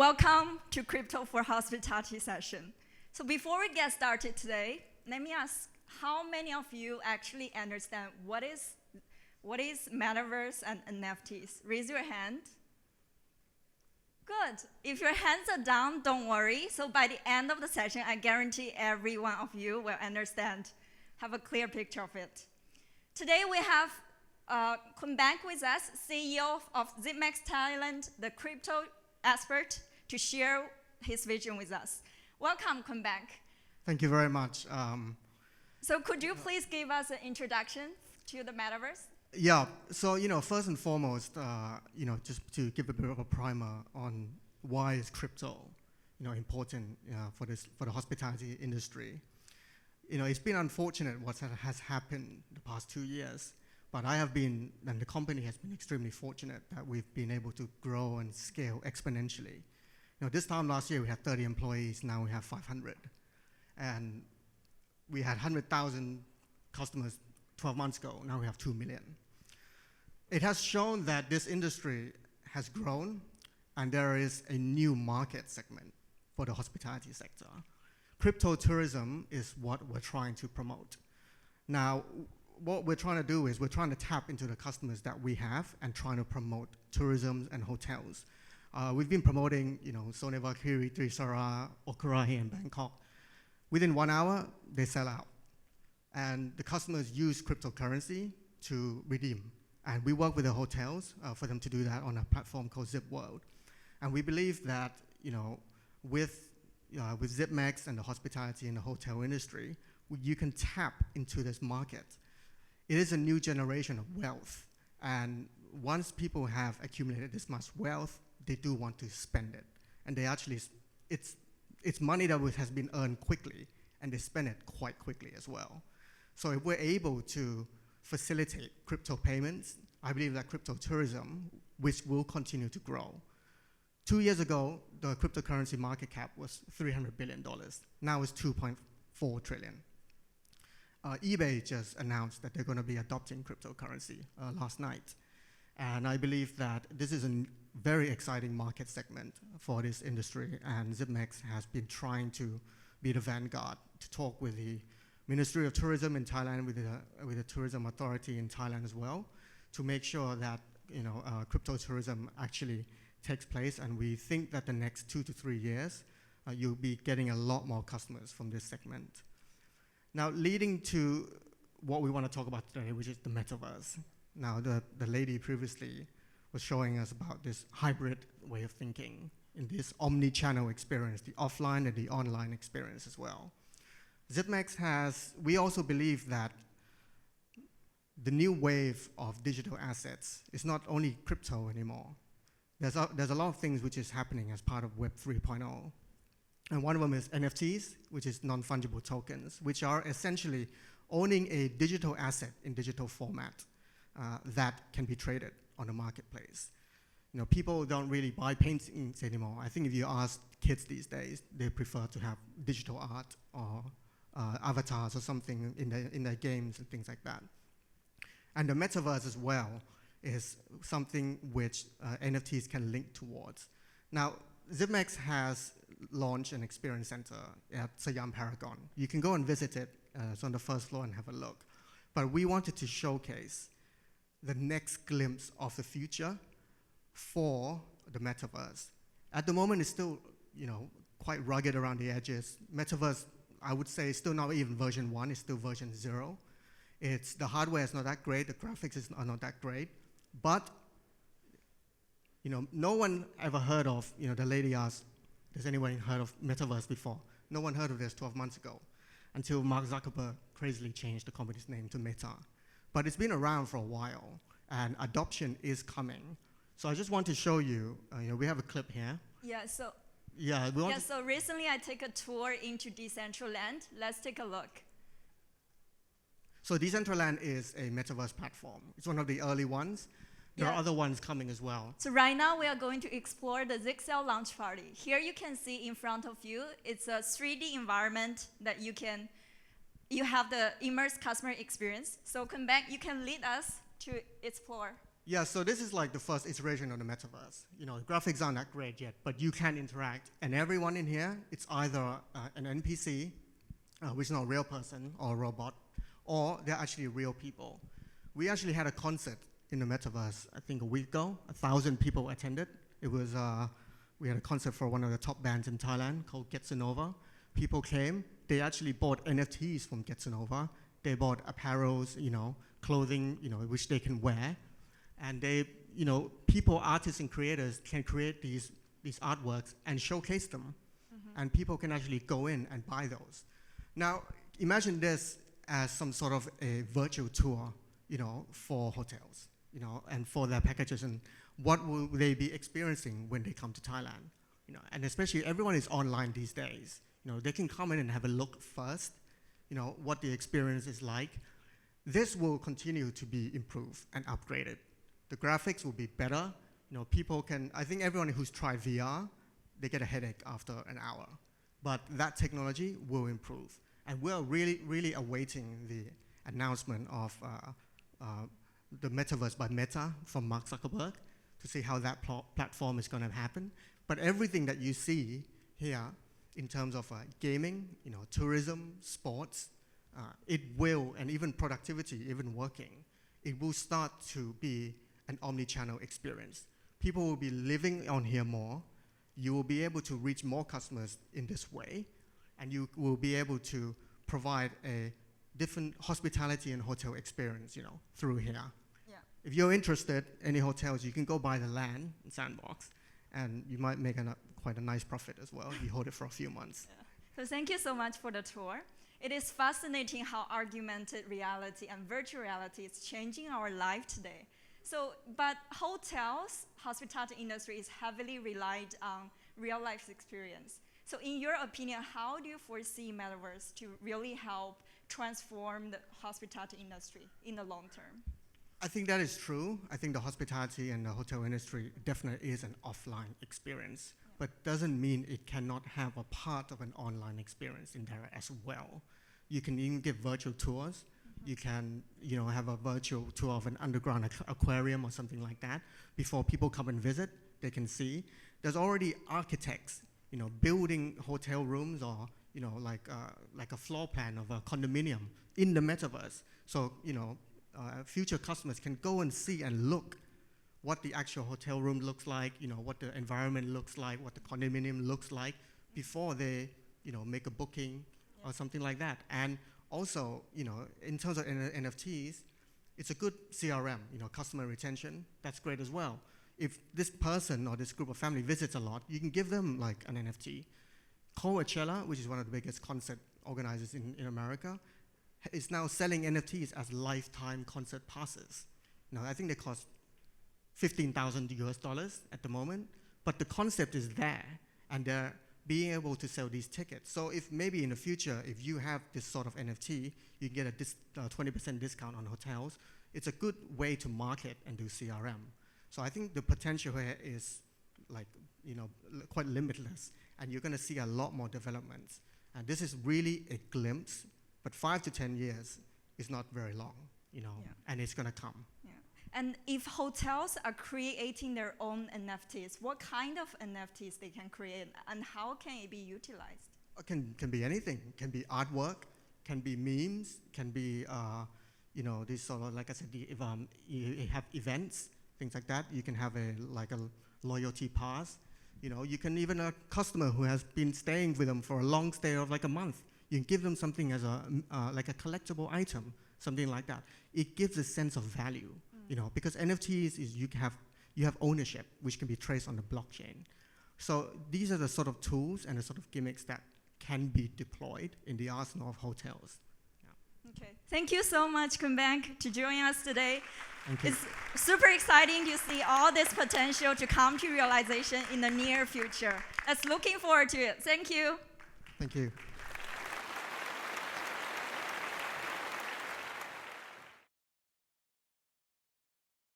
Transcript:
Welcome to Crypto for Hospitality session. So before we get started today, let me ask, how many of you actually understand what is metaverse and NFTs? Raise your hand. Good. If your hands are down, don't worry. So by the end of the session, I guarantee every one of you will understand, have a clear picture of it. Today we have Khun Bank with us, CEO of Zipmex Thailand, the crypto expert, to share his vision with us. Welcome, Khun Bank. Thank you very much. So could you please give us an introduction to the metaverse? Yeah, so first and foremost, just to give a bit of a primer on why is crypto, important for the hospitality industry. It's been unfortunate what has happened the past 2 years, but and the company has been extremely fortunate that we've been able to grow and scale exponentially. This time last year we had 30 employees, now we have 500, and we had 100,000 customers 12 months ago, now we have 2 million. It has shown that this industry has grown and there is a new market segment for the hospitality sector. Crypto tourism is what we're trying to promote. Now, what we're trying to do is we're trying to tap into the customers that we have and trying to promote tourism and hotels. We've been promoting, Sonevakiri, Trisara, Okurahi, and Bangkok. Within 1 hour, they sell out. And the customers use cryptocurrency to redeem. And we work with the hotels for them to do that on a platform called ZipWorld. And we believe that, with Zipmex and the hospitality and the hotel industry, you can tap into this market. It is a new generation of wealth. And once people have accumulated this much wealth, they do want to spend it. And they actually, it's money that has been earned quickly, and they spend it quite quickly as well. So if we're able to facilitate crypto payments, I believe that crypto tourism, which will continue to grow. 2 years ago, the cryptocurrency market cap was $300 billion. Now it's 2.4 trillion. eBay just announced that they're going to be adopting cryptocurrency last night. And I believe that this is a very exciting market segment for this industry, and Zipmex has been trying to be the vanguard to talk with the Ministry of Tourism in Thailand, with the Tourism Authority in Thailand as well, to make sure that crypto tourism actually takes place. And we think that the next 2 to 3 years, you'll be getting a lot more customers from this segment. Now, leading to what we want to talk about today, which is the metaverse. Now, the lady previously was showing us about this hybrid way of thinking in this omni-channel experience, the offline and the online experience as well. Zipmex we also believe that the new wave of digital assets is not only crypto anymore. There's a lot of things which is happening as part of Web 3.0. And one of them is NFTs, which is non-fungible tokens, which are essentially owning a digital asset in digital format that can be traded on the marketplace. People don't really buy paintings anymore. I think if you ask kids these days, they prefer to have digital art or avatars or something in their games and things like that. And the metaverse as well is something which NFTs can link towards. Now, Zipmex has launched an experience center at Siam Paragon. You can go and visit it. It's on the first floor and have a look. But we wanted to showcase the next glimpse of the future for the metaverse. At the moment, it's still, quite rugged around the edges. Metaverse, I would say, is still not even version 1, it's still version 0. The hardware is not that great, the graphics are not that great, but no one ever heard of, the lady asked, has anyone heard of metaverse before? No one heard of this 12 months ago, until Mark Zuckerberg crazily changed the company's name to Meta. But it's been around for a while, and adoption is coming. So I just want to show you, we have a clip here. Yeah, so so recently I took a tour into Decentraland. Let's take a look. So Decentraland is a metaverse platform. It's one of the early ones. There are other ones coming as well. So right now we are going to explore the Zixel launch party. Here you can see in front of you, it's a 3D environment that you have the immersed customer experience. So come back, you can lead us to explore. Yeah, so this is like the first iteration of the metaverse. You know, the graphics aren't that great yet, but you can interact. And everyone in here, it's either an NPC, which is not a real person or a robot, or they're actually real people. We actually had a concert in the metaverse, I think a week ago. 1,000 people attended. It was, we had a concert for one of the top bands in Thailand called Getsunova. People came, they actually bought NFTs from Getsunova. They bought apparels, you know, clothing, you know, which they can wear. And they, you know, people, artists and creators can create these artworks and showcase them. Mm-hmm. And people can actually go in and buy those. Now, imagine this as some sort of a virtual tour, you know, for hotels, you know, and for their packages, and what will they be experiencing when they come to Thailand, you know, and especially everyone is online these days. You know, they can come in and have a look first, you know, what the experience is like. This will continue to be improved and upgraded. The graphics will be better. You know, people can, I think everyone who's tried VR, they get a headache after an hour. But that technology will improve. And we're really, really awaiting the announcement of the metaverse by Meta from Mark Zuckerberg to see how that platform is going to happen. But everything that you see here in terms of gaming, you know, tourism, sports, it will, and even productivity, even working, it will start to be an omni-channel experience. People will be living on here more. You will be able to reach more customers in this way, and you will be able to provide a different hospitality and hotel experience, you know, through here. Yeah. If you're interested, any hotels, you can go buy the land in Sandbox, and you might make quite a nice profit as well. You hold it for a few months. Yeah. So thank you so much for the tour. It is fascinating how augmented reality and virtual reality is changing our life today. So, but hotels, hospitality industry is heavily relied on real life experience. So in your opinion, how do you foresee metaverse to really help transform the hospitality industry in the long term? I think that is true. I think the hospitality and the hotel industry definitely is an offline experience, but doesn't mean it cannot have a part of an online experience in there as well. You can even give virtual tours. You can, you know, have a virtual tour of an underground aquarium or something like that. Before people come and visit, they can see. There's already architects, you know, building hotel rooms or, you know, like a floor plan of a condominium in the metaverse. So, you know, future customers can go and see and look what the actual hotel room looks like, you know, what the environment looks like, what the condominium looks like before they, you know, make a booking or something like that. And also, you know, in terms of NFTs, it's a good CRM, you know, customer retention. That's great as well. If this person or this group of family visits a lot, you can give them like an NFT. Coachella, which is one of the biggest concert organizers in America, is now selling NFTs as lifetime concert passes. You know, I think they cost $15,000 at the moment, but the concept is there, and they're being able to sell these tickets. So if maybe in the future, if you have this sort of NFT, you can get a 20% discount on hotels. It's a good way to market and do CRM. So I think the potential here is like, you know, quite limitless, and you're going to see a lot more developments. And this is really a glimpse, but 5 to 10 years is not very long, you know, and it's going to come. Yeah. And if hotels are creating their own NFTs, what kind of NFTs they can create, and how can it be utilized? Can be anything. Can be artwork, can be memes, can be, you know, this sort of, like I said, you have events, things like that. You can have a loyalty pass. You know, you can even a customer who has been staying with them for a long stay of like a month. You can give them something as like a collectible item, something like that. It gives a sense of value. You know, because NFTs is you have ownership, which can be traced on the blockchain. So these are the sort of tools and the sort of gimmicks that can be deployed in the arsenal of hotels. Yeah. Okay, thank you so much, Khun Bank, to join us today. Thank you. It's super exciting to see all this potential to come to realization in the near future. Let's looking forward to it. Thank you. Thank you.